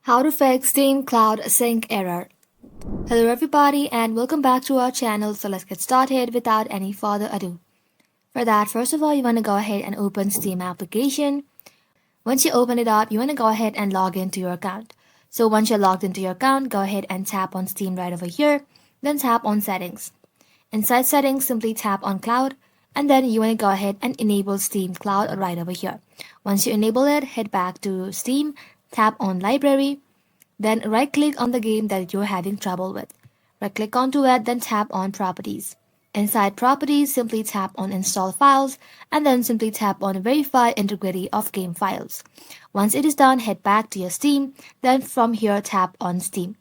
How to fix Steam Cloud Sync error. Hello everybody and welcome back to our channel. So let's get started without any further ado. For that, first of all, you want to go ahead and open Steam application. Once you open it up, you want to go ahead and log into your account. So once you're logged into your account, go ahead and tap on Steam right over here, then tap on settings. Inside settings, simply tap on cloud, and then you want to go ahead and enable Steam Cloud right over here. Once you enable it, head back to Steam, tap on library, then right click on the game that you're having trouble with. Right click onto it, then tap on properties. Inside properties, simply tap on install files and then simply tap on verify integrity of game files. Once it is done, head back to your Steam, then from here tap on Steam.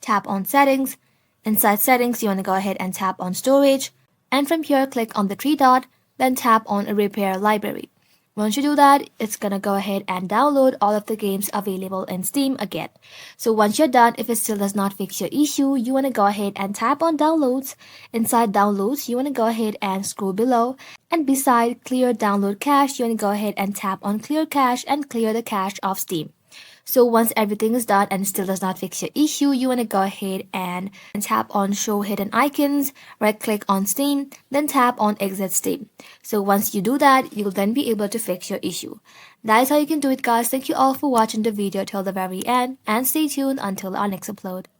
Tap on settings. Inside settings, you want to go ahead and tap on storage, and from here click on the three dot, then tap on repair library. Once you do that, it's gonna go ahead and download all of the games available in Steam again. So once you're done, if it still does not fix your issue, you wanna go ahead and tap on downloads. Inside downloads, you wanna go ahead and scroll below, and beside clear download cache, you wanna go ahead and tap on clear cache and clear the cache of Steam. So once everything is done and still does not fix your issue, you want to go ahead and tap on show hidden icons, right click on Steam, then tap on exit Steam. So once you do that, you'll then be able to fix your issue. That is how you can do it, guys. Thank you all for watching the video till the very end, and stay tuned until our next upload.